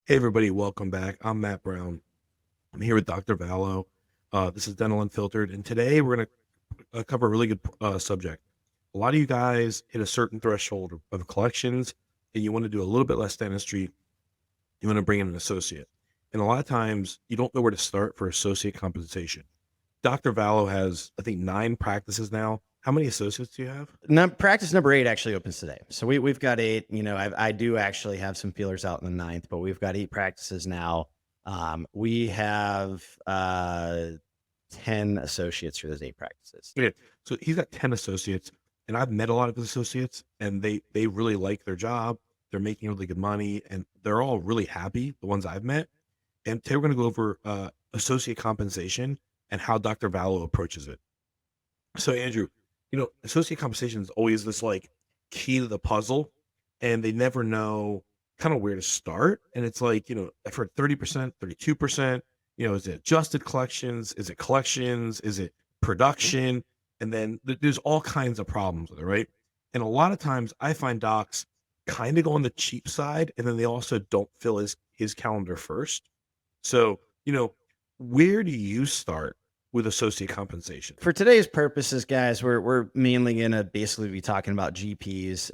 Hey everybody, welcome back. I'm Matt Brown. I'm here with Dr. Vallo. This is Dental Unfiltered, and today we're going to cover a really good subject. A lot of you guys hit a certain threshold of collections, and you want to do a little bit less dentistry. You want to bring in an associate, and a lot of times you don't know where to start for associate compensation. Dr. Vallo has, I think, 9 practices now. How many associates do you have? Practice number 8 actually opens today. So we've got 8. I do actually have some feelers out in the ninth, but we've got 8 practices now. We have 10 associates for those 8 practices. Yeah. So he's got 10 associates, and I've met a lot of his associates, and they really like their job. They're making really good money, and they're all really happy, the ones I've met. And today we're going to go over associate compensation and how Dr. Vallo approaches it. So Andrew, associate compensation is always this like key to the puzzle, and they never know kind of where to start. And it's like, I've heard 30%, 32%, is it adjusted collections? Is it collections? Is it production? And then there's all kinds of problems with it, right? And a lot of times I find docs kind of go on the cheap side, and then they also don't fill his calendar first. So, where do you start with associate compensation? For today's purposes, guys, we're mainly gonna basically be talking about GPs.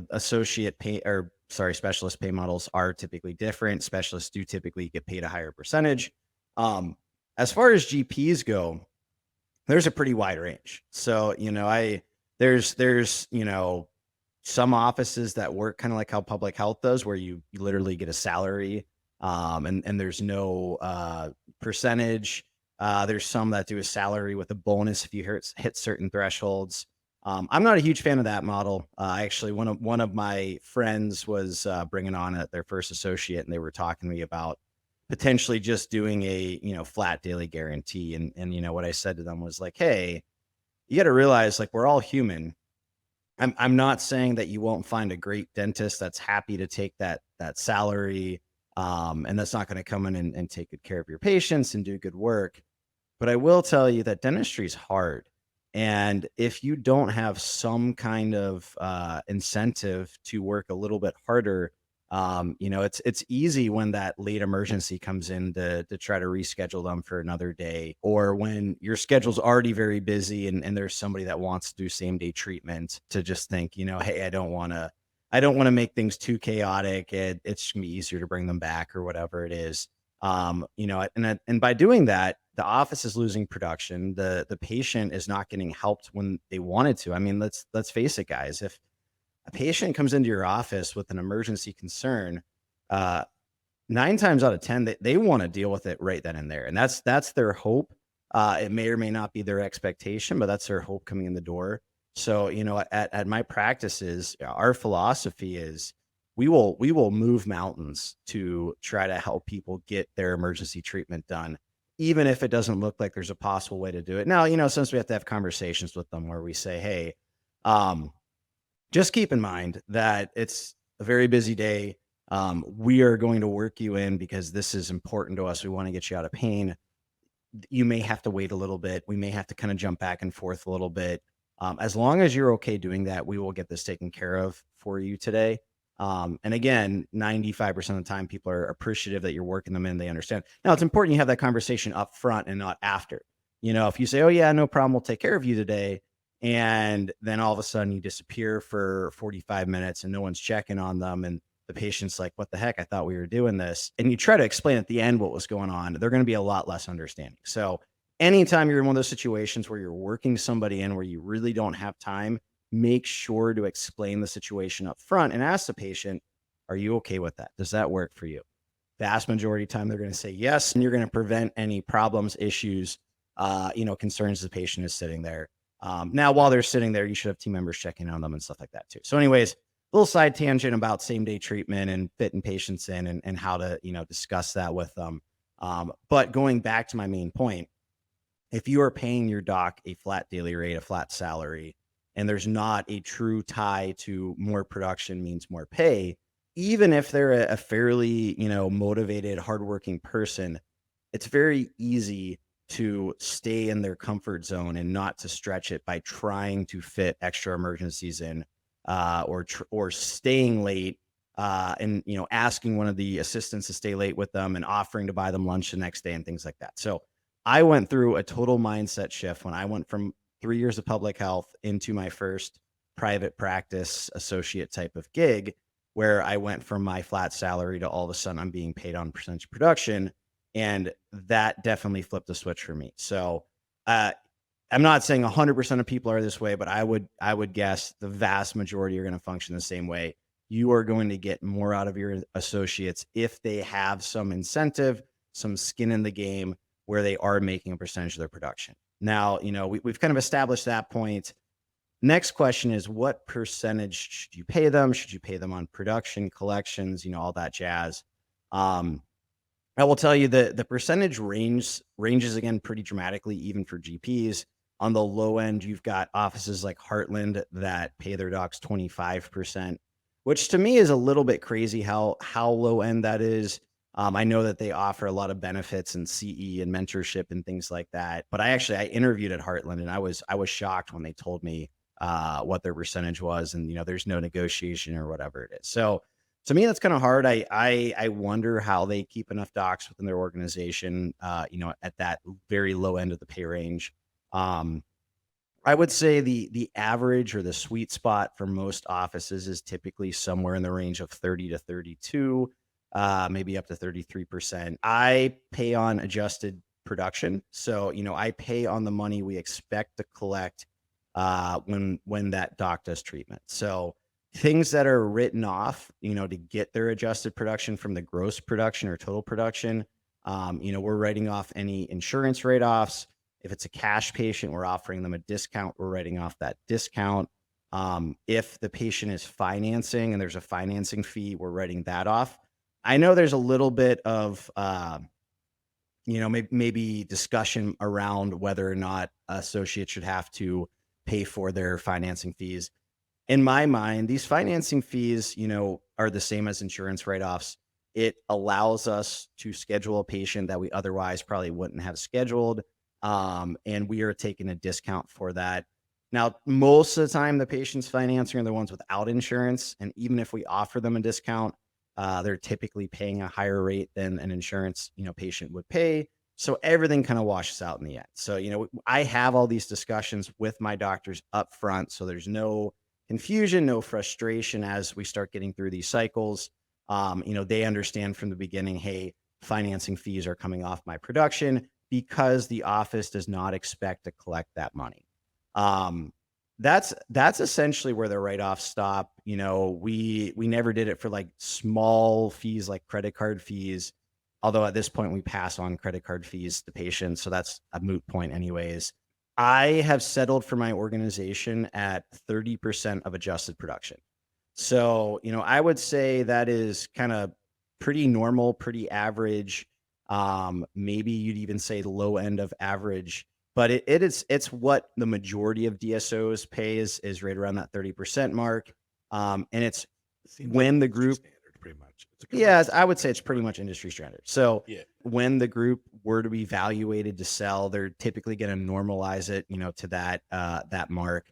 Associate pay or sorry, specialist pay models are typically different. Specialists do typically get paid a higher percentage. As far as GPs go, there's a pretty wide range. So, there's some offices that work kind of like how public health does, where you literally get a salary, and there's no percentage. There's some that do a salary with a bonus if you hit certain thresholds. I'm not a huge fan of that model. Actually, one of my friends was bringing on their first associate, and they were talking to me about potentially just doing a flat daily guarantee. And what I said to them was like, hey, you got to realize, like, we're all human. I'm not saying that you won't find a great dentist that's happy to take that salary, and that's not going to come in and take good care of your patients and do good work. But I will tell you that dentistry is hard. And if you don't have some kind of incentive to work a little bit harder, it's easy when that late emergency comes in to try to reschedule them for another day, or when your schedule's already very busy and there's somebody that wants to do same day treatment, to just think, hey, I don't want to make things too chaotic. It's gonna be easier to bring them back or whatever it is. And by doing that, the office is losing production. The patient is not getting helped when they wanted to. I mean, let's face it, guys. If a patient comes into your office with an emergency concern, uh, 9 times out of 10, they want to deal with it right then and there, and that's their hope. It may or may not be their expectation, but that's their hope coming in the door. So, at my practices, our philosophy is we will move mountains to try to help people get their emergency treatment done, even if it doesn't look like there's a possible way to do it. Now, since we have to have conversations with them where we say, hey, um, just keep in mind that it's a very busy day. We are going to work you in because this is important to us. We want to get you out of pain. You may have to wait a little bit. We may have to kind of jump back and forth a little bit. As long as you're okay doing that, we will get this taken care of for you today. And again, 95% of the time, people are appreciative that you're working them in. They understand. Now, it's important you have that conversation up front and not after. If you say, oh, yeah, no problem, we'll take care of you today. And then all of a sudden you disappear for 45 minutes and no one's checking on them. And the patient's like, what the heck? I thought we were doing this. And you try to explain at the end what was going on. They're going to be a lot less understanding. So anytime you're in one of those situations where you're working somebody in where you really don't have time, make sure to explain the situation up front and ask the patient, are you okay with that? Does that work for you? Vast majority of the time, they're going to say yes. And you're going to prevent any problems, issues, concerns the patient is sitting there. Now, while they're sitting there, you should have team members checking on them and stuff like that too. So anyways, little side tangent about same day treatment and fitting patients in and how to, discuss that with them. But going back to my main point, if you are paying your doc a flat daily rate, a flat salary, and there's not a true tie to more production means more pay, even if they're a fairly, motivated, hardworking person, it's very easy to stay in their comfort zone and not to stretch it by trying to fit extra emergencies in, or staying late and asking one of the assistants to stay late with them and offering to buy them lunch the next day and things like that. So I went through a total mindset shift when I went from 3 years of public health into my first private practice associate type of gig, where I went from my flat salary to all of a sudden I'm being paid on percentage of production. And that definitely flipped the switch for me. So, uh, I'm not saying 100% of people are this way, but I would guess the vast majority are going to function the same way. You are going to get more out of your associates if they have some incentive, some skin in the game where they are making a percentage of their production. Now, we've kind of established that point. Next question is, what percentage should you pay them? Should you pay them on production, collections, all that jazz? Um, I will tell you that the percentage ranges again pretty dramatically, even for GPs. On the low end, you've got offices like Heartland that pay their docs 25%, which to me is a little bit crazy how low end that is. I know that they offer a lot of benefits and CE and mentorship and things like that. But I interviewed at Heartland and I was shocked when they told me what their percentage was, and there's no negotiation or whatever it is. So to me, that's kind of hard. I wonder how they keep enough docs within their organization, at that very low end of the pay range. Um, I would say the average or the sweet spot for most offices is typically somewhere in the range of 30 to 32, maybe up to 33%. I pay on adjusted production. So, I pay on the money we expect to collect when that doc does treatment. So things that are written off, to get their adjusted production from the gross production or total production, we're writing off any insurance write-offs. If it's a cash patient, we're offering them a discount. We're writing off that discount. If the patient is financing and there's a financing fee, we're writing that off. I know there's a little bit of, maybe discussion around whether or not associates should have to pay for their financing fees. In my mind, these financing fees, are the same as insurance write-offs. It allows us to schedule a patient that we otherwise probably wouldn't have scheduled. And we are taking a discount for that. Now, most of the time, the patients financing are the ones without insurance. And even if we offer them a discount, they're typically paying a higher rate than an insurance, patient would pay. So everything kind of washes out in the end. So, I have all these discussions with my doctors up front. So there's no confusion, no frustration as we start getting through these cycles. They understand from the beginning, hey, financing fees are coming off my production because the office does not expect to collect that money. That's essentially where the write-offs stop. We never did it for like small fees like credit card fees. Although at this point we pass on credit card fees to patients, so that's a moot point anyways. I have settled for my organization at 30% of adjusted production. So, I would say that is kind of pretty normal, pretty average. Maybe you'd even say the low end of average, but it's what the majority of DSOs pay is right around that 30% mark. And it's It seems like when the industry group standard, pretty much. It's a yeah, commercial I would say standard, it's pretty right? much industry standard. So Yeah. when the group were to be evaluated to sell, they're typically going to normalize it, to that mark.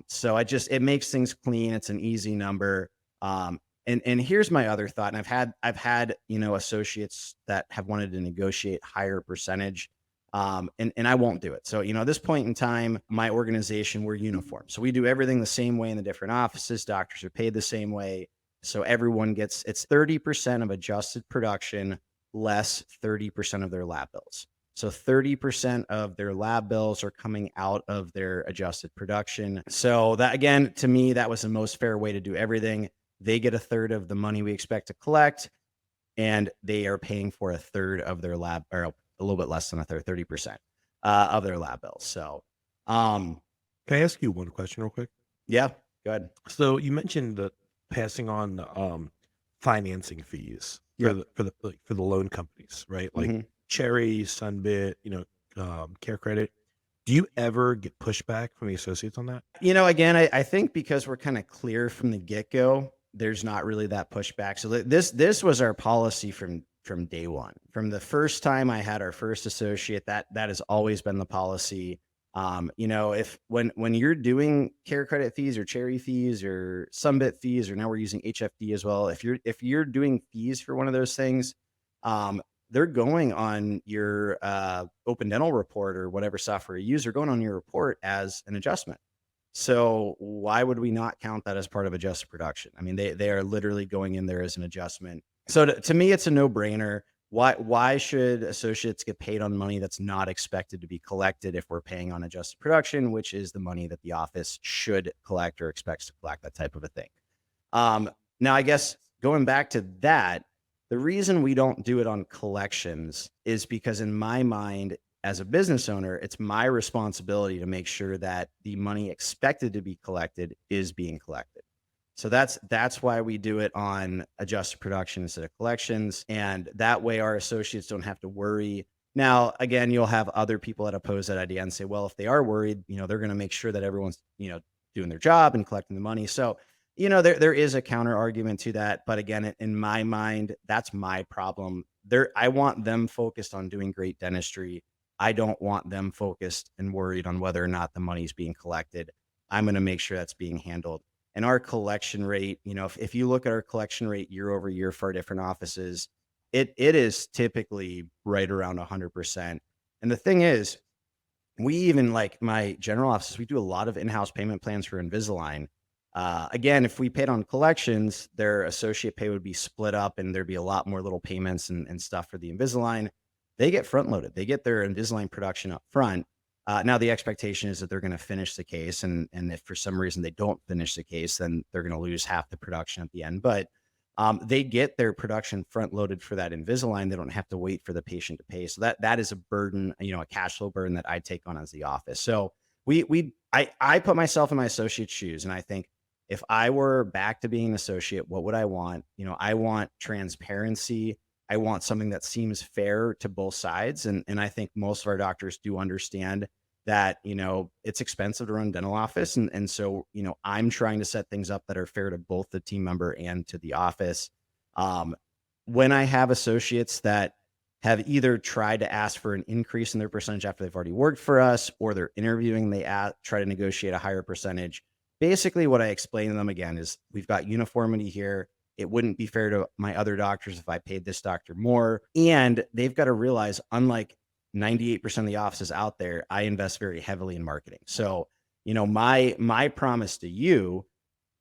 So it makes things clean. It's an easy number. And here's my other thought. And I've had associates that have wanted to negotiate higher percentage. And I won't do it. So, at this point in time, my organization, we're uniform. So we do everything the same way in the different offices. Doctors are paid the same way. So everyone gets it's 30% of adjusted production less 30% of their lab bills. So 30% of their lab bills are coming out of their adjusted production. So that again, to me, that was the most fair way to do everything. They get a third of the money we expect to collect, and they are paying for a third of their lab, or a little bit less than a third, 30% of their lab bills. So, um, Can I ask you one question real quick? yeah, go ahead. So you mentioned the passing on financing fees for Yep. the loan companies, right? Like hmm Cherry, Sunbit, Care Credit. Do you ever get pushback from the associates on that? Again, I think because we're kind of clear from the get go, there's not really that pushback. So this was our policy from day one. From the first time I had our first associate, that has always been the policy. If when you're doing care credit fees or cherry fees or Sunbit fees, or now we're using HFD as well, if you're doing fees for one of those things, um, they're going on your Open Dental report or whatever software you use, are going on your report as an adjustment. So why would we not count that as part of adjusted production? I mean, they are literally going in there as an adjustment. So to me, it's a no brainer. Why should associates get paid on money that's not expected to be collected if we're paying on adjusted production, which is the money that the office should collect or expects to collect, that type of a thing. Now, I guess going back to that, the reason we don't do it on collections is because, in my mind, as a business owner, it's my responsibility to make sure that the money expected to be collected is being collected. So that's why we do it on adjusted production instead of collections, and that way our associates don't have to worry. Now, again, you'll have other people that oppose that idea and say, well, if they are worried, they're going to make sure that everyone's, doing their job and collecting the money. So, there is a counter argument to that, but again, in my mind, that's my problem. I want them focused on doing great dentistry. I don't want them focused and worried on whether or not the money is being collected. I'm going to make sure that's being handled. And our collection rate, if you look at our collection rate year over year for our different offices, it is typically right around 100%. And the thing is, we even, like my general offices, we do a lot of in-house payment plans for Invisalign. Again, if we paid on collections, their associate pay would be split up and there'd be a lot more little payments and stuff for the Invisalign. They get front loaded. They get their Invisalign production up front. Now the expectation is that they're going to finish the case, and if for some reason they don't finish the case, then they're going to lose half the production at the end. But they get their production front loaded for that Invisalign. They don't have to wait for the patient to pay. So that is a burden, a cash flow burden that I take on as the office. So I put myself in my associate's shoes, and I think, if I were back to being an associate, what would I want? I want transparency. I want something that seems fair to both sides. And I think most of our doctors do understand that, it's expensive to run a dental office. And so, I'm trying to set things up that are fair to both the team member and to the office. Um, when I have associates that have either tried to ask for an increase in their percentage after they've already worked for us, or they're interviewing, try to negotiate a higher percentage. Basically, what I explain to them again is, we've got uniformity here. It wouldn't be fair to my other doctors if I paid this doctor more. And they've got to realize, unlike 98% of the offices out there, I invest very heavily in marketing. So, my promise to you,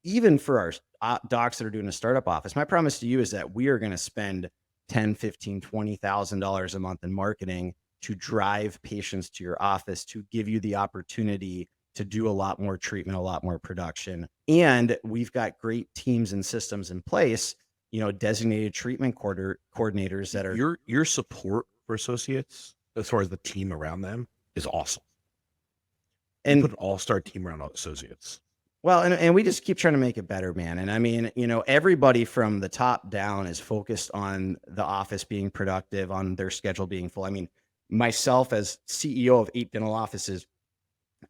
even for our docs that are doing a startup office, my promise to you is that we are going to spend 10, 15, $20,000 a month in marketing to drive patients to your office, to give you the opportunity to do a lot more treatment, a lot more production. And we've got great teams and systems in place, designated treatment coordinators that are. Your support for associates, as far as the team around them, is awesome. You And put an all-star team around associates. well, and we just keep trying to make it better, man. And I mean, everybody from the top down is focused on the office being productive, on their schedule being full. I mean, myself as CEO of 8 dental offices,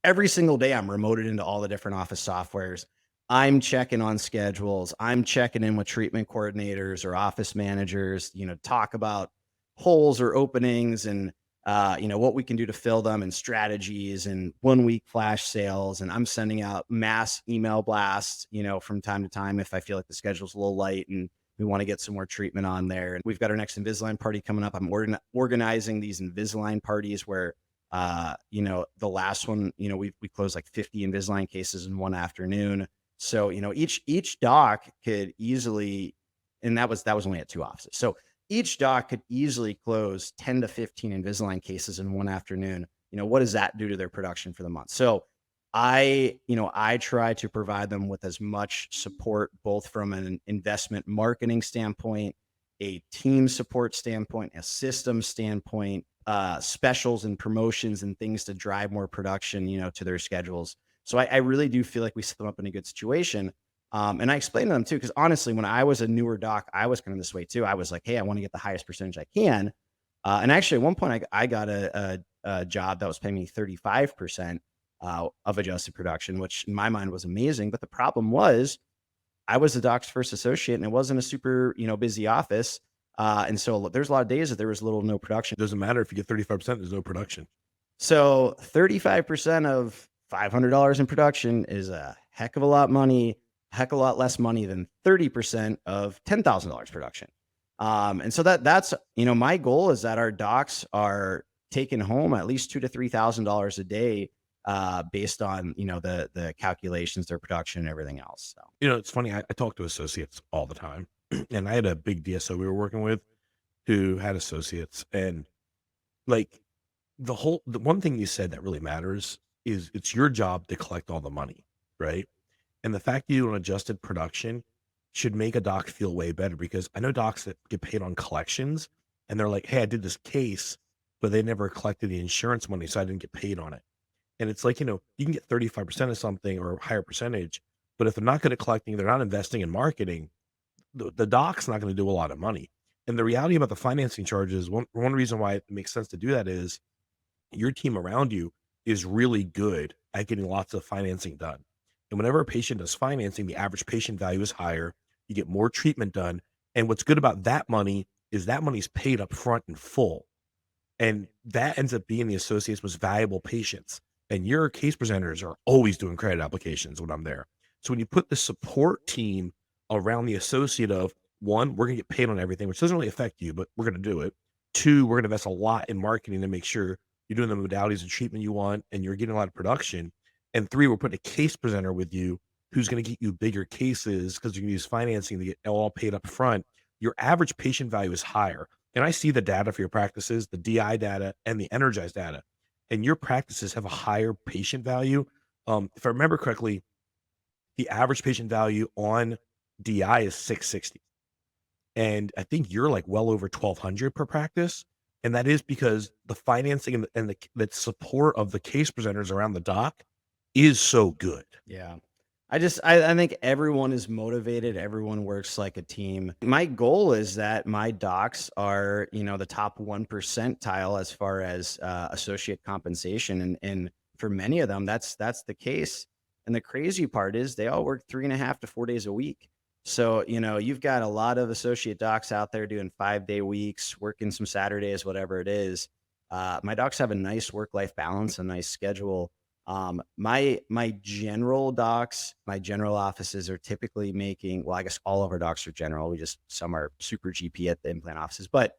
every single day I'm remoted into all the different office softwares. I'm checking on schedules. I'm checking in with treatment coordinators or office managers, talk about holes or openings, and what we can do to fill them, and strategies, and 1 week flash sales. And I'm sending out mass email blasts, from time to time if I feel like the schedule's a little light and we want to get some more treatment on there. And we've got our next Invisalign party coming up. I'm organizing these Invisalign parties where, the last one, we closed like 50 Invisalign cases in one afternoon. So, each doc could easily, and that was only at 2 offices. So each doc could easily close 10 to 15 Invisalign cases in one afternoon. What does that do to their production for the month? So I try to provide them with as much support, both from an investment marketing standpoint, a team support standpoint, a system standpoint, specials and promotions and things to drive more production, to their schedules. So I really do feel like we set them up in a good situation. And I explained to them too, because honestly, when I was a newer doc, I was kind of this way too. I was like, hey, I want to get the highest percentage I can. And actually, at one point, I got a job that was paying me 35% of adjusted production, which in my mind was amazing. But the problem was, I was the doc's first associate, and it wasn't a super busy office. And so there's a lot of days that there was little no production. It doesn't matter if you get 35%, there's no production. So 35% of $500 in production is a heck of a lot money, heck of a lot less money than 30% of $10,000 production. And so that's, my goal is that our docs are taking home at least two to $3,000 a day, based on, the calculations, their production and everything else. So It's funny. I talk to associates all the time, and I had a big DSO we were working with who had associates, and like the one thing you said that really matters is it's your job to collect all the money, right? And the fact that you do an adjusted production should make a doc feel way better because I know docs that get paid on collections and they're like, hey, I did this case, but they never collected the insurance money, so I didn't get paid on it. And it's like, you can get 35% of something or a higher percentage, but if they're not good at collecting, they're not investing in marketing, the doc's not going to do a lot of money. And the reality about the financing charges, one reason why it makes sense to do that is your team around you is really good at getting lots of financing done. And whenever a patient does financing, the average patient value is higher. You get more treatment done. And what's good about that money is that money's paid up front in full. And that ends up being the associate's most valuable patients. And your case presenters are always doing credit applications when I'm there. So when you put the support team around the associate of one, we're gonna get paid on everything, which doesn't really affect you, but we're gonna do it. Two, we're gonna invest a lot in marketing to make sure you're doing the modalities of treatment you want and you're getting a lot of production. And three, we're putting a case presenter with you who's gonna get you bigger cases because you can use financing to get all paid up front. Your average patient value is higher, and I see the data for your practices, the DI data and the energized data, and your practices have a higher patient value. If I remember correctly, the average patient value on DI is 660. And I think you're like well over 1200 per practice. And that is because the financing and the support of the case presenters around the doc is so good. yeah. I think everyone is motivated. Everyone works like a team. My goal is that my docs are, the top 1 percentile as far as associate compensation. And for many of them, that's the case. And the crazy part is they all work 3.5 to 4 days a week. So, you've got a lot of associate docs out there doing 5-day weeks, working some Saturdays, whatever it is. My docs have a nice work-life balance, a nice schedule. My general docs, my general offices are typically making, well, I guess all of our docs are general. Some are super GP at the implant offices, but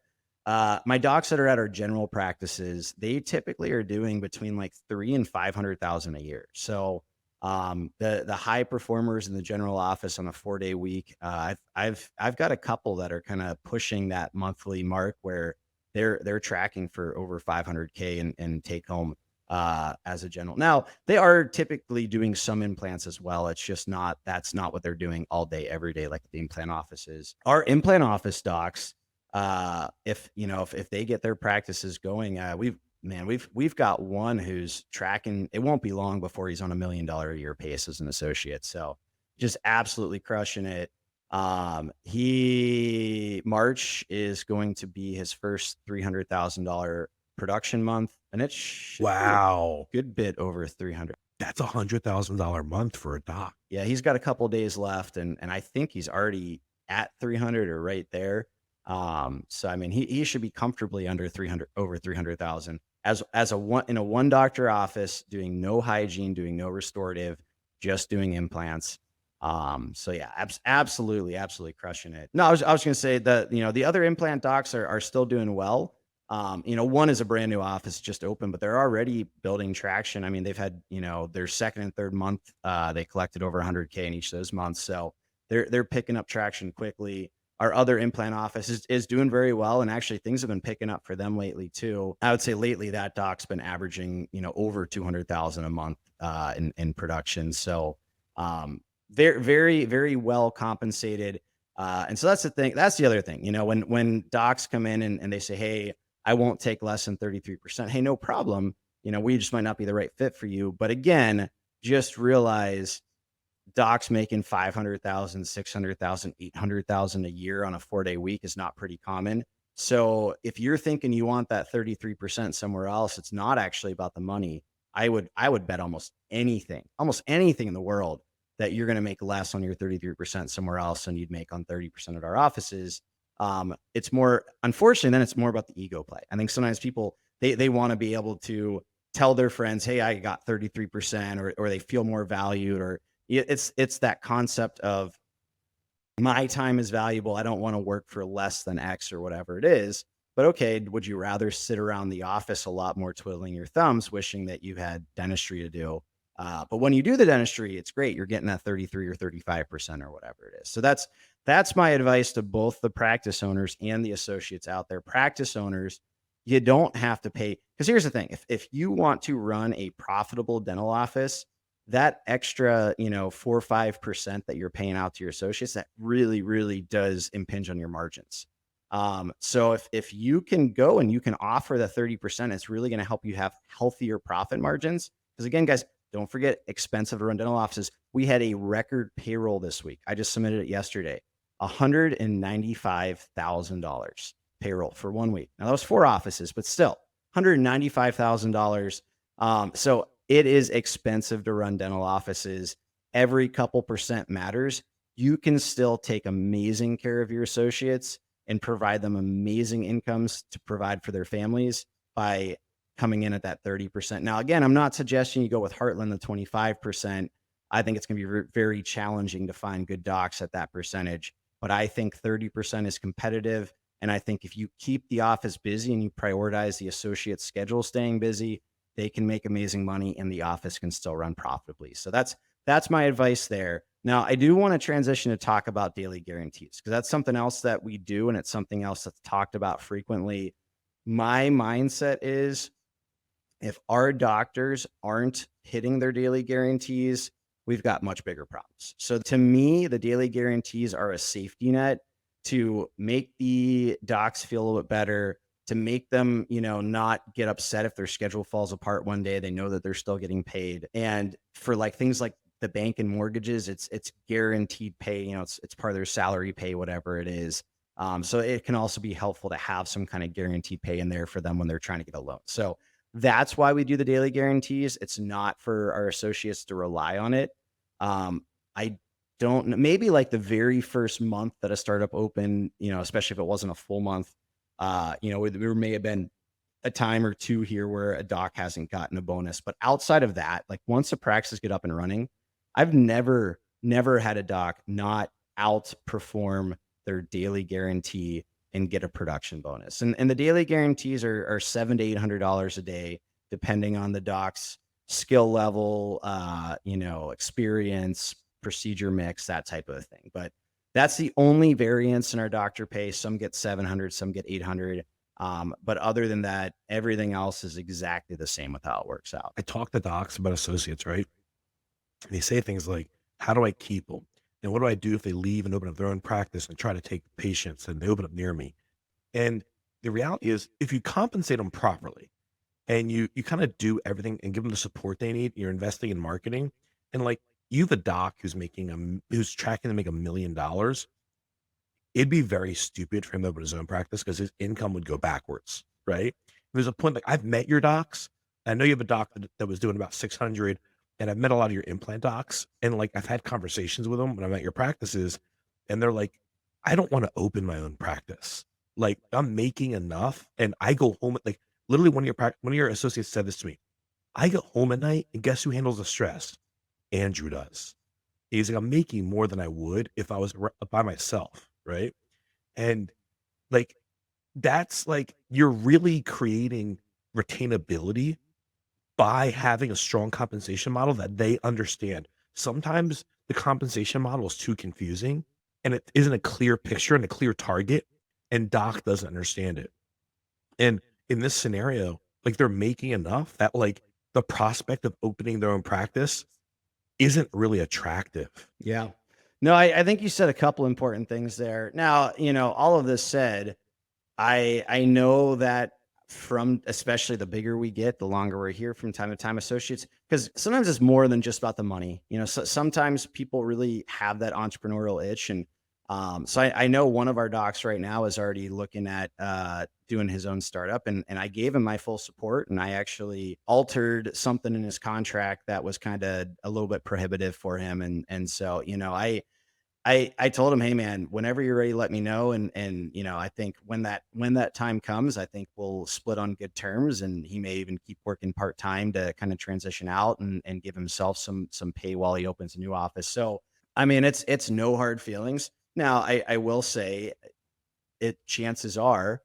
my docs that are at our general practices, they typically are doing between like 3 and 500,000 a year. So, the high performers in the general office on a 4-day week, I've got a couple that are kind of pushing that monthly mark where they're tracking for over 500K and take home as a general. Now, they are typically doing some implants as well. It's just that's not what they're doing all day, every day, like the implant offices. Our implant office docs, if they get their practices going, we've got one who's tracking. It won't be long before he's on $1 million a year pace as an associate. So just absolutely crushing it. He March is going to be his first $300,000 production month, and it should be a Wow. good bit over 300. That's $100,000 month for a doc. Yeah, he's got a couple days left, and I think he's already at 300 or right there. So I mean, he should be comfortably under 300, over 300,000 as a one in a one doctor office, doing no hygiene, doing no restorative, just doing implants. So yeah, absolutely crushing it. No, I was gonna say that, the other implant docs are still doing well. One is a brand new office just open, but they're already building traction. I mean, they've had, their second and third month, they collected over 100K in each of those months. So they're picking up traction quickly. Our other implant office is doing very well. And actually things have been picking up for them lately too. I would say lately that doc's been averaging, over 200,000 a month, in production. So, very, very, very well compensated. And so that's the thing. That's the other thing, when docs come in and they say, hey, I won't take less than 33%. Hey, no problem. We just might not be the right fit for you. But again, just realize docs making 500,000, 600,000, 800,000 a year on a 4-day week is not pretty common. So if you're thinking you want that 33% somewhere else, it's not actually about the money. I would bet almost anything in the world that you're going to make less on your 33% somewhere else than you'd make on 30% at our offices. It's more, unfortunately, then it's more about the ego play. I think sometimes people, they want to be able to tell their friends, "Hey, I got 33%," or they feel more valued, or it's that concept of my time is valuable. I don't want to work for less than X or whatever it is. But okay, would you rather sit around the office a lot more twiddling your thumbs, wishing that you had dentistry to do? But when you do the dentistry, it's great. You're getting that 33 or 35% or whatever it is. So that's my advice to both the practice owners and the associates out there. Practice owners, you don't have to pay, because here's the thing: if you want to run a profitable dental office, that extra, 4 or 5% that you're paying out to your associates, that really, really does impinge on your margins. So if you can go and you can offer the 30%, it's really going to help you have healthier profit margins. Because again, guys, don't forget, expensive to run dental offices. We had a record payroll this week. I just submitted it yesterday. $195,000 payroll for 1 week. Now that was 4 offices, but still $195,000. So it is expensive to run dental offices. Every couple percent matters. You can still take amazing care of your associates and provide them amazing incomes to provide for their families by coming in at that 30%. Now, again, I'm not suggesting you go with Heartland, the 25%. I think it's going to be very challenging to find good docs at that percentage, but I think 30% is competitive. And I think if you keep the office busy and you prioritize the associate schedule staying busy, they can make amazing money and the office can still run profitably. So that's my advice there. Now, I do want to transition to talk about daily guarantees, because that's something else that we do and it's something else that's talked about frequently. My mindset is, if our doctors aren't hitting their daily guarantees, we've got much bigger problems. So to me, the daily guarantees are a safety net to make the docs feel a little bit better, to make them, not get upset if their schedule falls apart one day. They know that they're still getting paid. And for like things like the bank and mortgages, it's guaranteed pay. It's part of their salary pay, whatever it is. So it can also be helpful to have some kind of guaranteed pay in there for them when they're trying to get a loan. So that's why we do the daily guarantees. It's not for our associates to rely on it. I don't know, maybe like the very first month that a startup opened, especially if it wasn't a full month, there may have been a time or two here where a doc hasn't gotten a bonus. But outside of that, like once the practices get up and running, I've never had a doc not outperform their daily guarantee and get a production bonus. And the daily guarantees are $700 to $800 a day, depending on the doc's skill level, experience, procedure mix, that type of thing. But that's the only variance in our doctor pay. Some get 700, some get 800. But other than that, everything else is exactly the same with how it works out. I talk to docs about associates, right? And they say things like, how do I keep them? And what do I do if they leave and open up their own practice and try to take patients and they open up near me? And the reality is, if you compensate them properly and you kind of do everything and give them the support they need, you're investing in marketing. And like, you have a doc who's tracking to make $1 million. It'd be very stupid for him to open his own practice because his income would go backwards, right? There's a point, like, I've met your docs. I know you have a doc that was doing about 600, and I've met a lot of your implant docs, and like I've had conversations with them when I'm at your practices, and they're like, I don't want to open my own practice. Like, I'm making enough, and I go home at like literally one of your associates said this to me. I get home at night, and guess who handles the stress? Andrew does. He's like, I'm making more than I would if I was by myself, right? And like, that's like, you're really creating retainability by having a strong compensation model that they understand. Sometimes the compensation model is too confusing and it isn't a clear picture and a clear target, and doc doesn't understand it. And in this scenario, like, they're making enough that like the prospect of opening their own practice isn't really attractive. Yeah. No, I think you said a couple important things there. Now, all of this said, I know that from, especially the bigger we get, the longer we're here from time to time, associates, because sometimes it's more than just about the money. So sometimes people really have that entrepreneurial itch. And so I know one of our docs right now is already looking at doing his own startup, and I gave him my full support, and I actually altered something in his contract that was kind of a little bit prohibitive for him. And so, I told him, "Hey man, whenever you're ready, let me know." And I think when that time comes, I think we'll split on good terms, and he may even keep working part time to kind of transition out and give himself some pay while he opens a new office. So I mean, it's no hard feelings. Now, I will say it chances are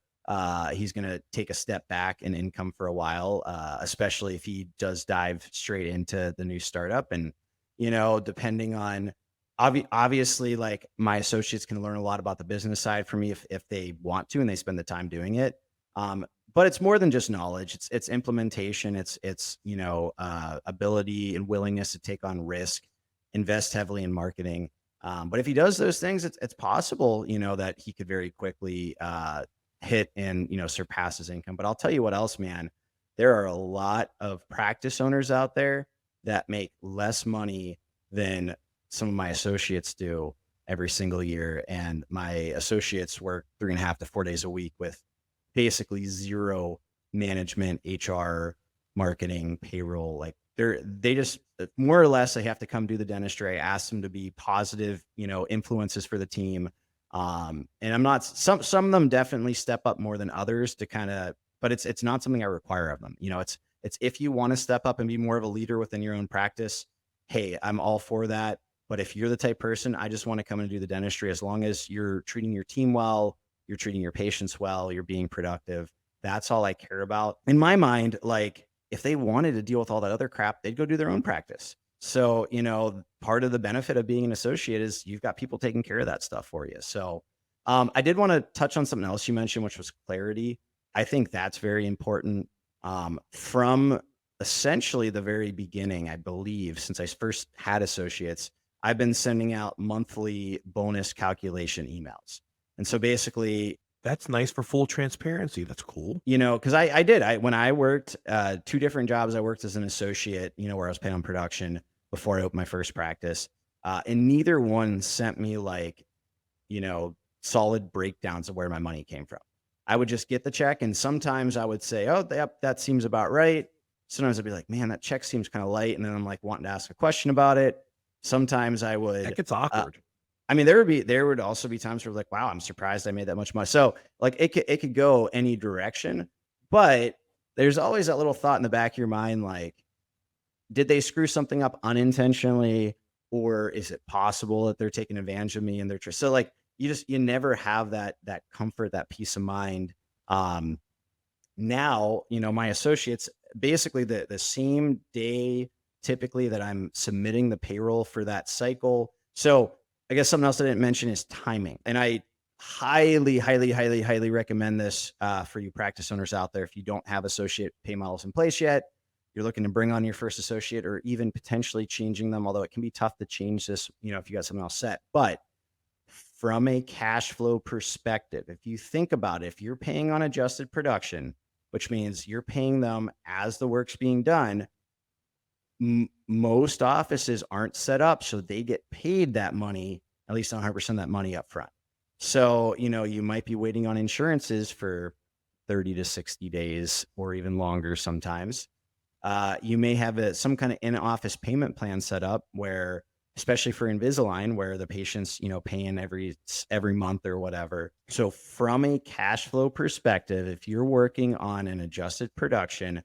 he's going to take a step back in income for a while, especially if he does dive straight into the new startup. And, depending on obviously, like my associates can learn a lot about the business side for me if they want to and they spend the time doing it. But it's more than just knowledge. It's implementation. It's ability and willingness to take on risk, invest heavily in marketing. But if he does those things, it's possible, that he could very quickly hit and surpass his income. But I'll tell you what else, man. There are a lot of practice owners out there that make less money than some of my associates do every single year. And my associates work 3.5 to 4 days a week with basically zero management, HR, marketing, payroll. Like they just more or less they have to come do the dentistry. I ask them to be positive, influences for the team. And I'm not some of them definitely step up more than others to kind of, but it's not something I require of them. It's if you want to step up and be more of a leader within your own practice, hey, I'm all for that. But if you're the type person, I just want to come and do the dentistry as long as you're treating your team well, you're treating your patients well, you're being productive. That's all I care about. In my mind, like if they wanted to deal with all that other crap, they'd go do their own practice. So, part of the benefit of being an associate is you've got people taking care of that stuff for you. So, I did want to touch on something else you mentioned, which was clarity. I think that's very important. From essentially the very beginning, I believe, since I first had associates, I've been sending out monthly bonus calculation emails. And so basically, That's nice for full transparency. That's cool. because I did. When I worked 2 different jobs, I worked as an associate, where I was paid on production before I opened my first practice. And neither one sent me like, solid breakdowns of where my money came from. I would just get the check, and sometimes I would say, "Oh, yep, that seems about right." Sometimes I'd be like, "Man, that check seems kind of light," and then I'm like wanting to ask a question about it. Sometimes I That would gets uh, awkward. I mean, there would also be times where like, wow, I'm surprised I made that much money. So like it could go any direction, but there's always that little thought in the back of your mind, like, did they screw something up unintentionally, or is it possible that they're taking advantage of me and they're so like you never have that comfort, that peace of mind. Um, Now, my associates basically the same day typically that I'm submitting the payroll for that cycle. So I guess something else I didn't mention is timing. And I highly, highly, highly, highly recommend this for you practice owners out there. If you don't have associate pay models in place yet, you're looking to bring on your first associate or even potentially changing them, although it can be tough to change this, if you got something else set. But from a cash flow perspective, if you think about it, if you're paying on adjusted production, which means you're paying them as the work's being done, most offices aren't set up so they get paid that money, at least 100% of that money up front. So, you might be waiting on insurances for 30 to 60 days or even longer sometimes. You may have some kind of in-office payment plan set up where, especially for Invisalign, where the patient's, paying every month or whatever. So from a cash flow perspective, if you're working on an adjusted production,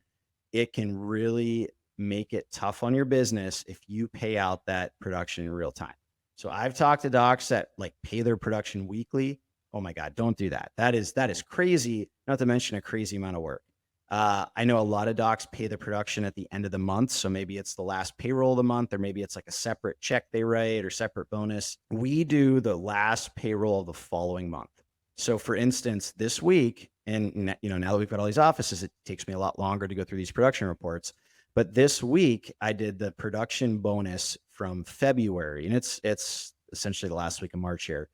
it can really make it tough on your business if you pay out that production in real time. So I've talked to docs that like pay their production weekly. Oh my God, don't do that. That is crazy. Not to mention a crazy amount of work. I know a lot of docs pay the production at the end of the month. So maybe it's the last payroll of the month, or maybe it's like a separate check they write or separate bonus. We do the last payroll of the following month. So for instance, this week, and now that we've got all these offices, it takes me a lot longer to go through these production reports. But this week I did the production bonus from February, and it's essentially the last week of March here.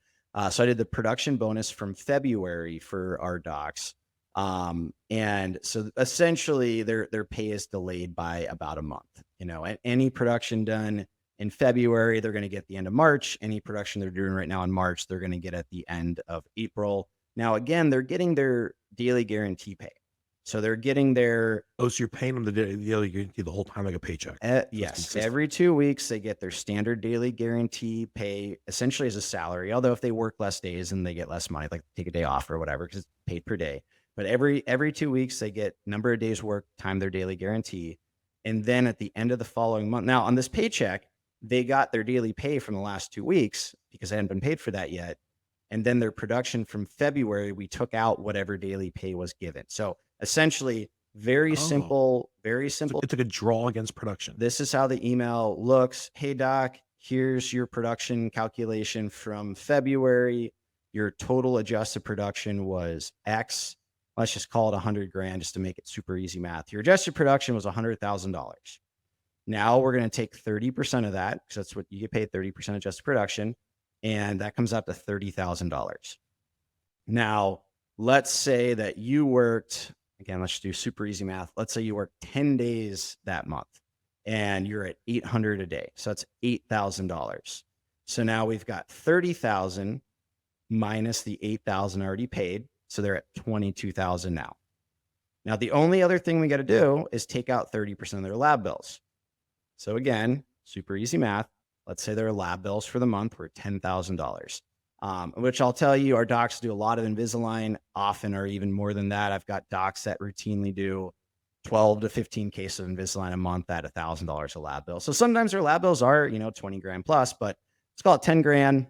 So I did the production bonus from February for our docs. And so essentially their pay is delayed by about a month. Any production done in February, they're going to get the end of March. Any production they're doing right now in March, they're going to get at the end of April. Now, again, they're getting their daily guarantee pay. So they're getting their Oh, so you're paying them the daily guarantee the whole time like a paycheck. So it's yes, consistent. every 2 weeks they get their standard daily guarantee pay essentially as a salary. Although if they work less days and they get less money, like take a day off or whatever, because it's paid per day. But every 2 weeks they get number of days work time their daily guarantee, and then at the end of the following month, now on this paycheck they got their daily pay from the last 2 weeks because they hadn't been paid for that yet, and then their production from February we took out whatever daily pay was given. So essentially, very Oh, simple, very it's like, simple. it's like a draw against production. This is how the email looks. Hey, doc, here's your production calculation from February. Your total adjusted production was X. Let's just call it 100 grand just to make it super easy math. Your adjusted production was $100,000. Now we're going to take 30% of that because that's what you get paid, 30% adjusted production. And that comes out to $30,000. Now, let's say that you worked, again, let's do super easy math. Let's say you worked 10 days that month and you're at 800 a day. So that's $8,000. So now we've got 30,000 minus the 8,000 already paid. So they're at 22,000 now. Now, the only other thing we got to do is take out 30% of their lab bills. So again, super easy math. Let's say their lab bills for the month were $10,000. Which I'll tell you, our docs do a lot of Invisalign, often or even more than that. I've got docs that routinely do 12 to 15 cases of Invisalign a month at $1,000 a lab bill. So sometimes their lab bills are, 20 grand plus, but let's call it 10 grand.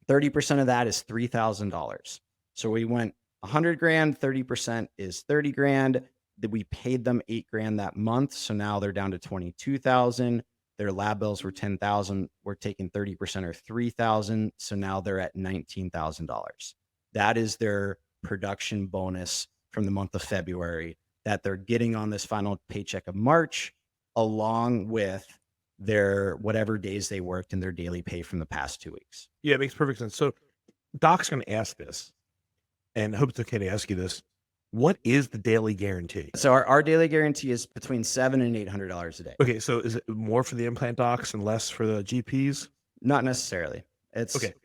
30% of that is $3,000. So we went 100 grand, 30% is 30 grand. That we paid them 8 grand that month. So now they're down to 22,000. Their lab bills were 10,000. We're taking 30% or 3,000. So now they're at $19,000. That is their production bonus from the month of February that they're getting on this final paycheck of March, along with their whatever days they worked in their daily pay from the past 2 weeks. Yeah, it makes perfect sense. So Doc's going to ask this, and I hope it's okay to ask you this. What is the daily guarantee? So our daily guarantee is between $700 and $800 a day. Okay, so is it more for the implant docs and less for the GPs? Not necessarily. Okay,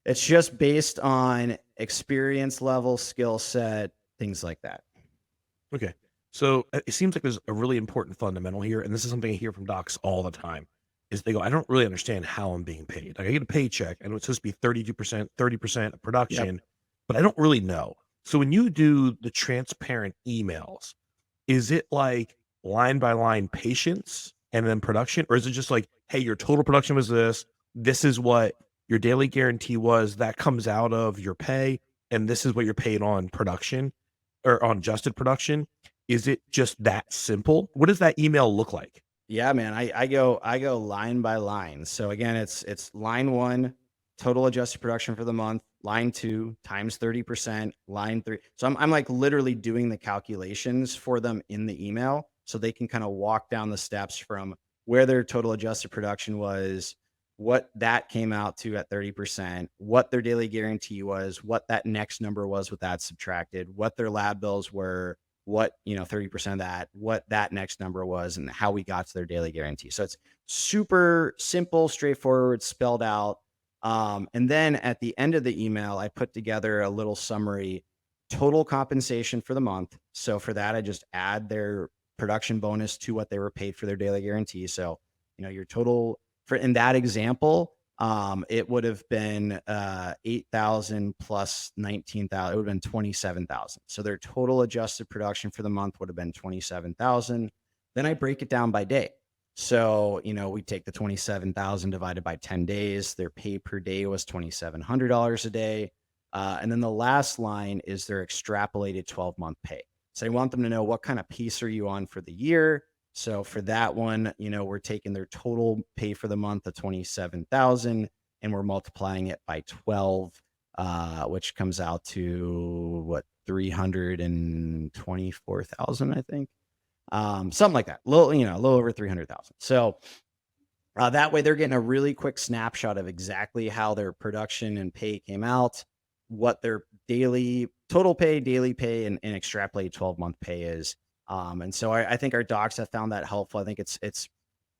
It's just based on experience level, skill set, things like that. okay. So it seems like there's a really important fundamental here, and this is something I hear from docs all the time. Is they go, I don't really understand how I'm being paid. Like I get a paycheck, and it's supposed to be 32%, 30% of Yep. production, but I don't really know. So when you do the transparent emails, is it like line by line patients and then production? Or is it just like, hey, your total production was this, this is what your daily guarantee was, that comes out of your pay, and this is what you're paid on production or on adjusted production? Is it just that simple? What does that email look like? Yeah, man. I go line by line. So again, it's line one, total adjusted production for the month, line two times 30%, line three. So I'm like literally doing the calculations for them in the email so they can kind of walk down the steps from where their total adjusted production was, what that came out to at 30%, what their daily guarantee was, what that next number was with that subtracted, what their lab bills were, what 30% of that, what that next number was, and how we got to their daily guarantee. So it's super simple, straightforward, spelled out. And then at the end of the email, I put together a little summary, total compensation for the month. So for that, I just add their production bonus to what they were paid for their daily guarantee. So your total for in that example, it would have been 8,000 plus 19,000. It would have been 27,000. So their total adjusted production for the month would have been 27,000. Then I break it down by day. So, we take the 27,000 divided by 10 days. Their pay per day was $2,700 a day. And then the last line is their extrapolated 12-month pay. So I want them to know what kind of piece are you on for the year. So for that one, we're taking their total pay for the month of 27,000 and we're multiplying it by 12, which comes out to what, 324,000, I think. Something like that. A little over 300,000. So that way they're getting a really quick snapshot of exactly how their production and pay came out, what their daily total pay, daily pay, and extrapolated 12-month pay is. And so I think our docs have found that helpful. I think it's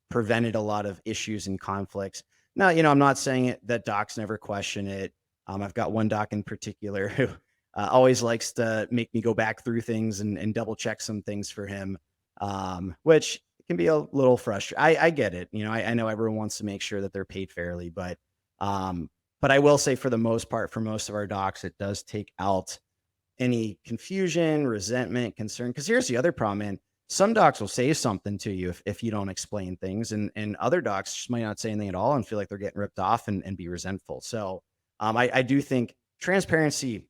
prevented a lot of issues and conflicts. Now, I'm not saying that docs never question it. I've got one doc in particular who always likes to make me go back through things and double check some things for him, which can be a little frustrating. I get it. I know everyone wants to make sure that they're paid fairly, but I will say for the most part, for most of our docs, it does take out any confusion, resentment, concern. Because here's the other problem, man. Some docs will say something to you if you don't explain things, and other docs just might not say anything at all and feel like they're getting ripped off and be resentful. So I do think transparency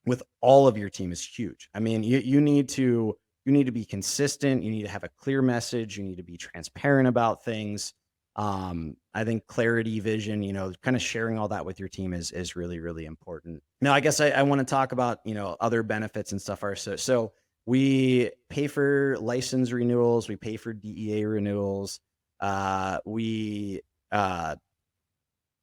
with all of your team is huge. I mean, you need to be consistent. You need to have a clear message. You need to be transparent about things. I think clarity, vision, kind of sharing all that with your team is really, really important. Now, I guess I want to talk about, other benefits and stuff. So we pay for license renewals, we pay for DEA renewals, we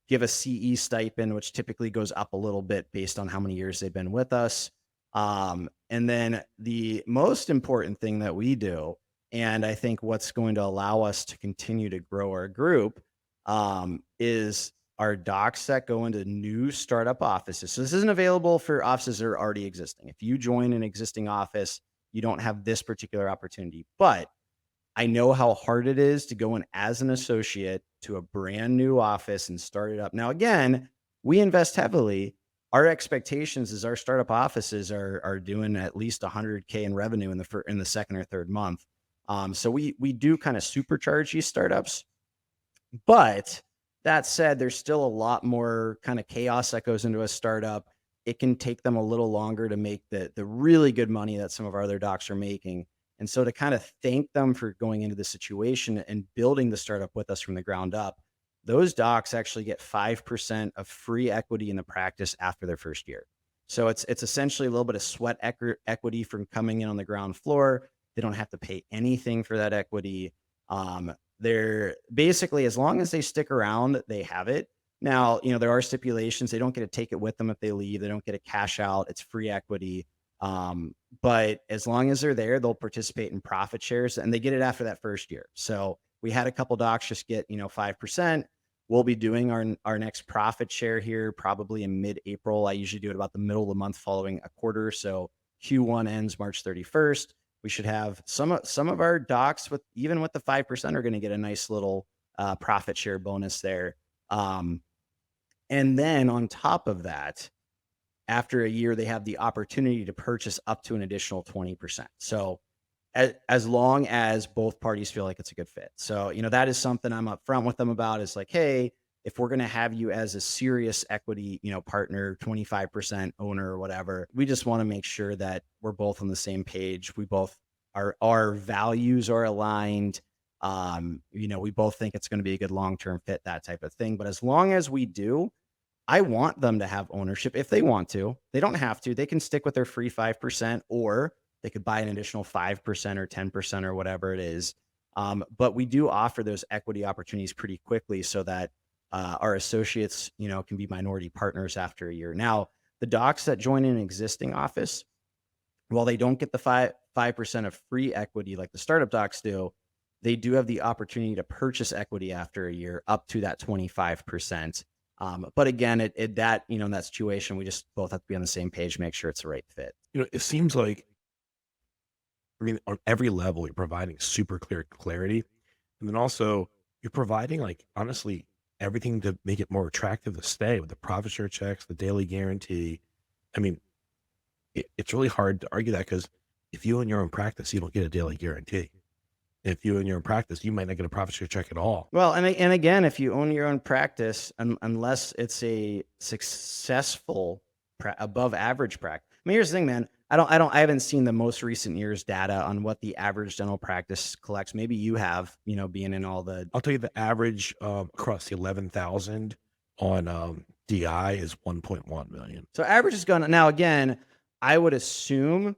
give a CE stipend, which typically goes up a little bit based on how many years they've been with us. And then the most important thing that we do, and I think what's going to allow us to continue to grow our group, is our docs that go into new startup offices. So this isn't available for offices that are already existing. If you join an existing office, you don't have this particular opportunity. But I know how hard it is to go in as an associate to a brand new office and start it up. Now, again, we invest heavily. Our expectations is our startup offices are doing at least 100K in revenue in the second or third month. So we do kind of supercharge these startups. But that said, there's still a lot more kind of chaos that goes into a startup. It can take them a little longer to make the really good money that some of our other docs are making. And so to kind of thank them for going into the situation and building the startup with us from the ground up, those docs actually get 5% of free equity in the practice after their first year. So it's essentially a little bit of sweat equity from coming in on the ground floor. They don't have to pay anything for that equity. They're basically, as long as they stick around, they have it. Now, there are stipulations. They don't get to take it with them if they leave. They don't get a cash out. It's free equity. But as long as they're there, they'll participate in profit shares, and they get it after that first year. So we had a couple docs just get, 5%. We'll be doing our next profit share here probably in mid-April. I usually do it about the middle of the month following a quarter. So Q1 ends March 31st. We should have some of our docs with the 5% are going to get a nice little profit share bonus there. And then on top of that, after a year, they have the opportunity to purchase up to an additional 20%. So as long as both parties feel like it's a good fit. So, that is something I'm upfront with them about, is like, hey, if we're going to have you as a serious equity, partner, 25% owner or whatever, we just want to make sure that we're both on the same page. We both our values are aligned. We both think it's going to be a good long-term fit, that type of thing. But as long as we do, I want them to have ownership if they want to. They don't have to. They can stick with their free 5%, or they could buy an additional 5% or 10% or whatever it is. But we do offer those equity opportunities pretty quickly so that our associates, can be minority partners after a year. Now, the docs that join an existing office, while they don't get the 5% of free equity like the startup docs do, they do have the opportunity to purchase equity after a year up to that 25%. But again, in that situation, we just both have to be on the same page, make sure it's the right fit. It seems like, on every level, you're providing super clear clarity. And then also you're providing, like, honestly, everything to make it more attractive to stay, with the profit share checks, the daily guarantee. I mean, it's really hard to argue that, because if you own your own practice, you don't get a daily guarantee. If you own your own practice, you might not get a profit share check at all. Well, and again, if you own your own practice, unless it's a successful above average practice. I mean, here's the thing, man. I haven't seen the most recent years data on what the average dental practice collects. Maybe you have, being in all the. I'll tell you the average across the 11,000 on DI is 1.1 million. So average is going. Now, again, I would assume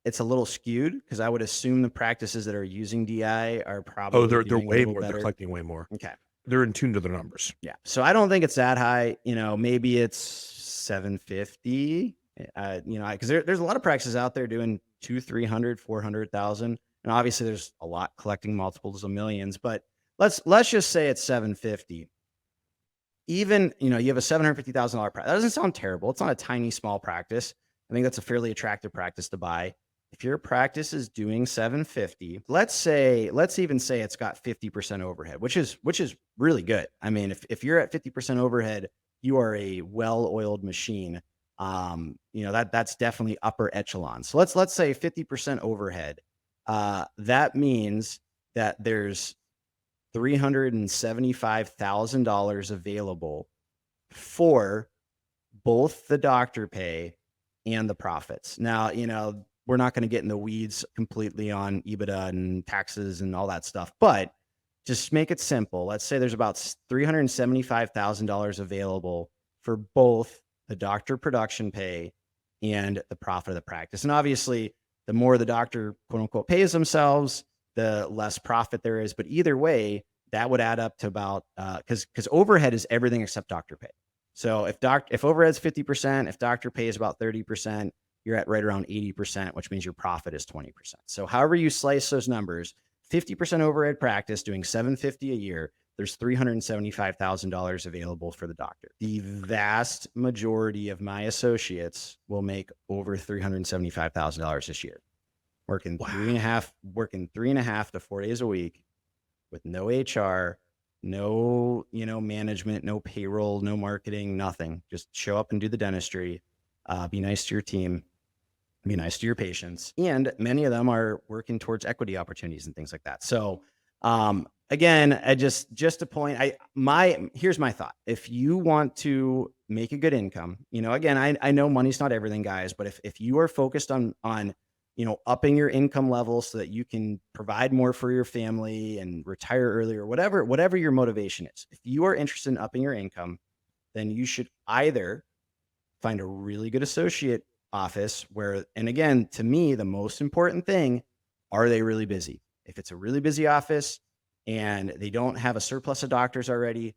it's a little skewed, because I would assume the practices that are using DI are probably. Oh, they're way more. Better. They're collecting way more. Okay. They're in tune to their numbers. Yeah. So I don't think it's that high. Maybe it's 750. Because there's a lot of practices out there doing 200, 300, 400,000, and obviously there's a lot collecting multiples of millions. But let's just say it's 750. Even you have a $750,000 practice. That doesn't sound terrible. It's not a tiny small practice. I think that's a fairly attractive practice to buy. If your practice is doing 750, let's even say it's got 50% overhead, which is really good. I mean, if you're at 50% overhead, you are a well-oiled machine. That's definitely upper echelon. So let's say 50% overhead. That means that there's $375,000 available for both the doctor pay and the profits. Now, we're not going to get in the weeds completely on EBITDA and taxes and all that stuff, but just make it simple. Let's say there's about $375,000 available for both the doctor production pay and the profit of the practice. And obviously, the more the doctor, quote unquote, pays themselves, the less profit there is. But either way, that would add up to about because overhead is everything except doctor pay. So if overhead's 50%, if doctor pay is about 30%, you're at right around 80%, which means your profit is 20%. So however you slice those numbers, 50% overhead practice doing 750 a year, there's $375,000 available for the doctor. The vast majority of my associates will make over $375,000 this year, working three and a half to 4 days a week with no HR, no, management, no payroll, no marketing, nothing. Just show up and do the dentistry, be nice to your team, be nice to your patients. And many of them are working towards equity opportunities and things like that. So, again, just a point, here's my thought. If you want to make a good income, again, I know money's not everything, guys, but if you are focused on upping your income level so that you can provide more for your family and retire earlier, whatever your motivation is, if you are interested in upping your income, then you should either find a really good associate office and again, to me, the most important thing, are they really busy? If it's a really busy office and they don't have a surplus of doctors already,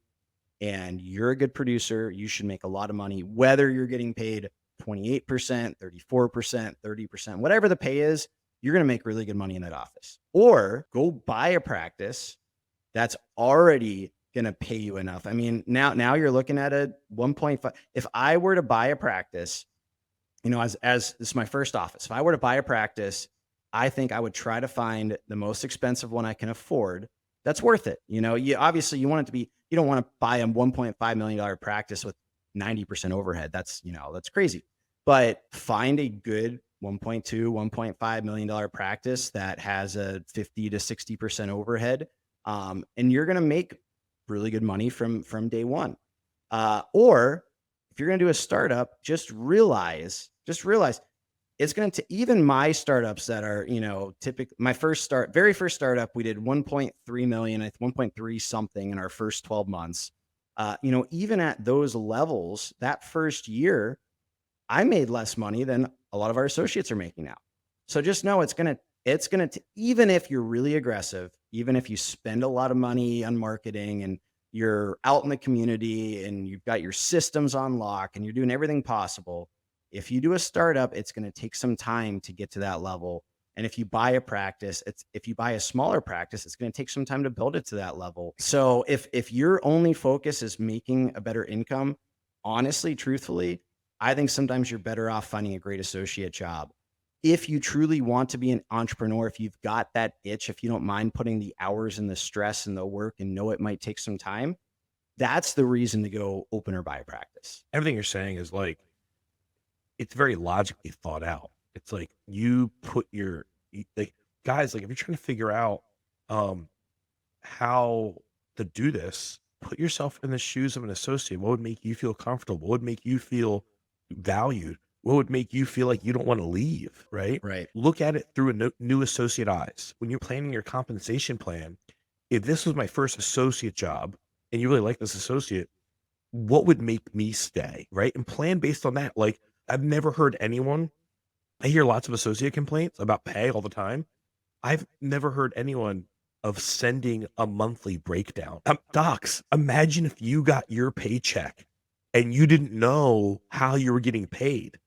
and you're a good producer, you should make a lot of money, whether you're getting paid 28%, 34%, 30%, whatever the pay is, you're going to make really good money in that office. Or go buy a practice that's already going to pay you enough. I mean, now you're looking at a 1.5. If I were to buy a practice, as this is my first office, if I were to buy a practice, I think I would try to find the most expensive one I can afford that's worth it. Obviously you want it to be, you don't want to buy a $1.5 million practice with 90% overhead. That's crazy. But find a good $1.2, $1.5 million practice that has a 50 to 60% overhead. And you're going to make really good money from day one. Or if you're going to do a startup, just realize it's going to, even my startups that are, typically my very first startup, we did 1.3 million, 1.3 something in our first 12 months. Even at those levels, that first year, I made less money than a lot of our associates are making now. So just know it's going to, even if you're really aggressive, even if you spend a lot of money on marketing and you're out in the community and you've got your systems on lock and you're doing everything possible, if you do a startup, it's going to take some time to get to that level. And if you buy a smaller practice, it's going to take some time to build it to that level. So if your only focus is making a better income, honestly, truthfully, I think sometimes you're better off finding a great associate job. If you truly want to be an entrepreneur, if you've got that itch, if you don't mind putting the hours and the stress and the work and know it might take some time, that's the reason to go open or buy a practice. Everything you're saying is it's very logically thought out. It's like you put guys, if you're trying to figure out how to do this, put yourself in the shoes of an associate. What would make you feel comfortable? What would make you feel valued? What would make you feel like you don't want to leave, right? Right. Look at it through a new associate eyes. When you're planning your compensation plan, if this was my first associate job and you really like this associate, what would make me stay, right? And plan based on that. I've never heard anyone, I hear lots of associate complaints about pay all the time. I've never heard anyone of sending a monthly breakdown. Docs, imagine if you got your paycheck and you didn't know how you were getting paid.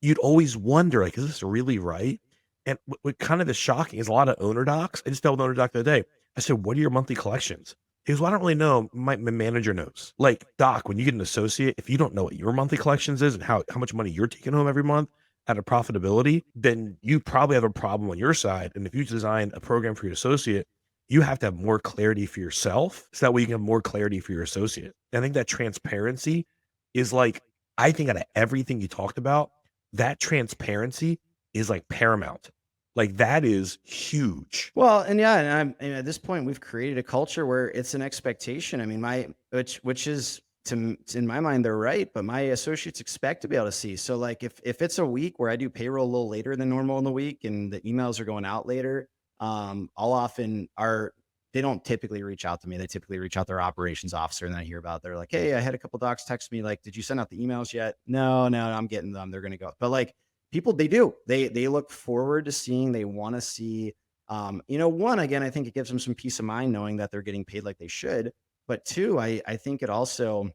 You'd always wonder, is this really right? And what kind of is shocking is a lot of owner docs. I just told an owner doc the other day, I said, what are your monthly collections? He goes, "Well, I don't really know. My manager knows." Like, doc, when you get an associate, if you don't know what your monthly collections is and how much money you're taking home every month out of profitability, then you probably have a problem on your side. And if you design a program for your associate, you have to have more clarity for yourself so that way you can have more clarity for your associate. And I think that transparency is like, I think out of everything you talked about, that transparency is like paramount. Like that is huge. Well, and yeah, and at this point, we've created a culture where it's an expectation. I mean, which is in my mind, they're right, but my associates expect to be able to see. So, like, if it's a week where I do payroll a little later than normal in the week, and the emails are going out later, I'll often are they don't typically reach out to me. They typically reach out to their operations officer, and then I hear about. They're like, "Hey, I had a couple docs text me like, did you send out the emails yet?" No, no, I'm getting them. They're gonna go, but like people, they do. They look forward to seeing. They want to see. One, again, I think it gives them some peace of mind knowing that they're getting paid like they should. But two, I think it also,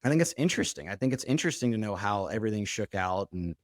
I think it's interesting. I think it's interesting to know how everything shook out, and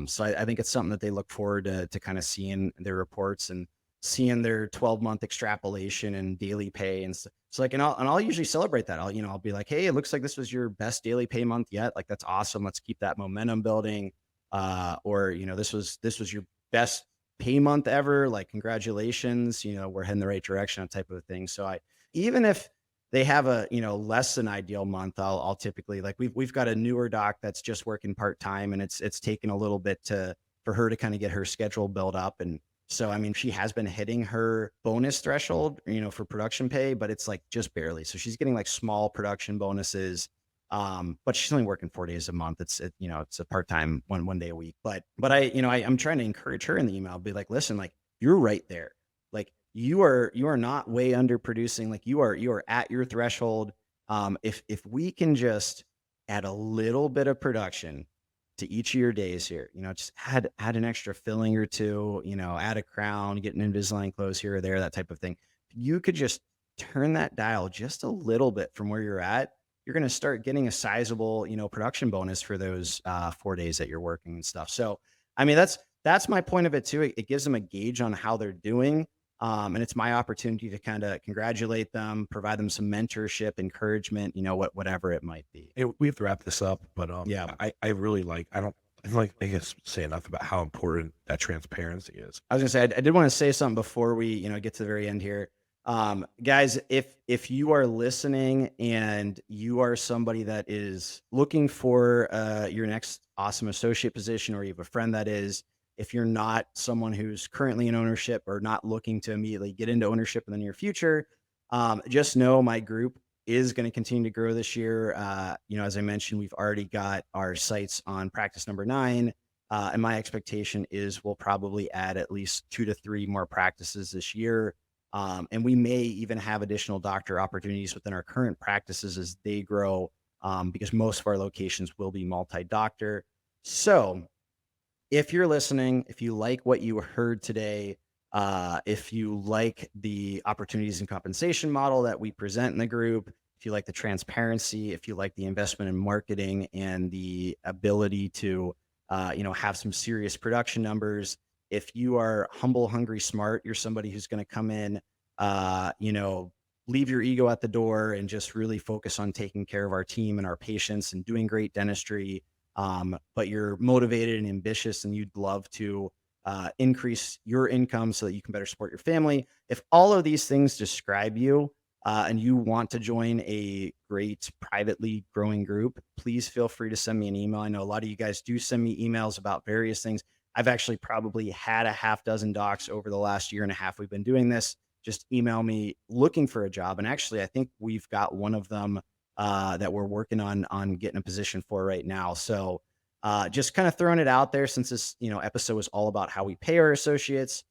so I think it's something that they look forward to kind of seeing their reports and seeing their 12-month extrapolation and daily pay and so like, and I'll usually celebrate that. I'll be like, hey, it looks like this was your best daily pay month yet. Like that's awesome. Let's keep that momentum building. Or this was your best pay month ever. Like congratulations. We're heading the right direction. That type of thing. So even if they have a less than ideal month, I'll typically like we've got a newer doc that's just working part time, and it's taken a little bit to for her to kind of get her schedule built up. And so I mean she has been hitting her bonus threshold for production pay, but it's like just barely. So she's getting like small production bonuses, but she's only working 4 days a month. It's a part-time one day a week. But I'm trying to encourage her in the email, be like, listen, like you're right there. Like you are not way underproducing. Like you are at your threshold. If we can just add a little bit of production to each of your days here, just add an extra filling or two, add a crown, get an Invisalign close here or there, that type of thing. You could just turn that dial just a little bit from where you're at. You're going to start getting a sizable, production bonus for those 4 days that you're working and stuff. So, I mean, that's my point of it too. It gives them a gauge on how they're doing. And it's my opportunity to kind of congratulate them, provide them some mentorship, encouragement, whatever it might be. Hey, we have to wrap this up, but Yeah. I really like I don't like I guess say enough about how important that transparency is. I was gonna say I did want to say something before we get to the very end here, guys. If you are listening and you are somebody that is looking for your next awesome associate position, or you have a friend that is, if you're not someone who's currently in ownership or not looking to immediately get into ownership in the near future, just know my group is going to continue to grow this year. As I mentioned, we've already got our sites on practice number 9. And my expectation is we'll probably add at least 2 to 3 more practices this year. And we may even have additional doctor opportunities within our current practices as they grow, because most of our locations will be multi-doctor. So if you're listening, if you like what you heard today, if you like the opportunities and compensation model that we present in the group, if you like the transparency, if you like the investment in marketing and the ability to, have some serious production numbers, if you are humble, hungry, smart, you're somebody who's going to come in, uh, you know, leave your ego at the door and just really focus on taking care of our team and our patients and doing great dentistry, but you're motivated and ambitious and you'd love to increase your income so that you can better support your family. If all of these things describe you, and you want to join a great privately growing group, please feel free to send me an email. I know a lot of you guys do send me emails about various things. I've actually probably had a half dozen docs over the last year and a half we've been doing this. Just email me looking for a job. And actually, I think we've got one of them that we're working on getting a position for right now. So just kind of throwing it out there, since this episode is all about how we pay our associates.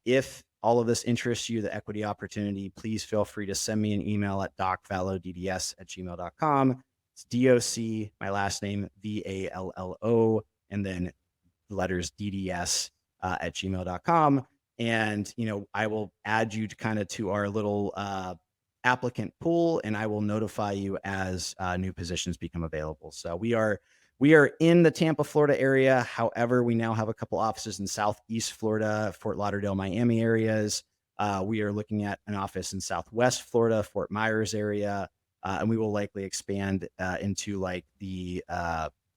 If all of this interests you, the equity opportunity, please feel free to send me an email at docvallodds@gmail.com. It's DOC, my last name, VALLO, and then letters DDS at gmail.com. And, I will add you to kind of to our little applicant pool, and I will notify you as new positions become available. So we are in the Tampa, Florida area. However, we now have a couple offices in Southeast Florida, Fort Lauderdale, Miami areas. We are looking at an office in Southwest Florida, Fort Myers area, and we will likely expand into like the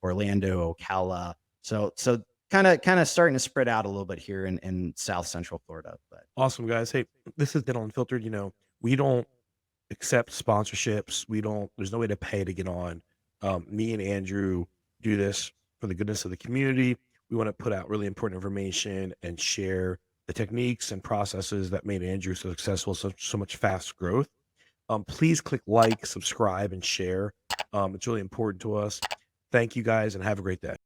Orlando, Ocala. So kind of starting to spread out a little bit here in South Central Florida. But Awesome, guys. Hey, this is Dental Unfiltered. We don't accept sponsorships. We don't. There's no way to pay to get on. Me and Andrew do this for the goodness of the community. We want to put out really important information and share the techniques and processes that made Andrew so successful, so much fast growth. Please click like, subscribe, and share. It's really important to us. Thank you guys, and have a great day.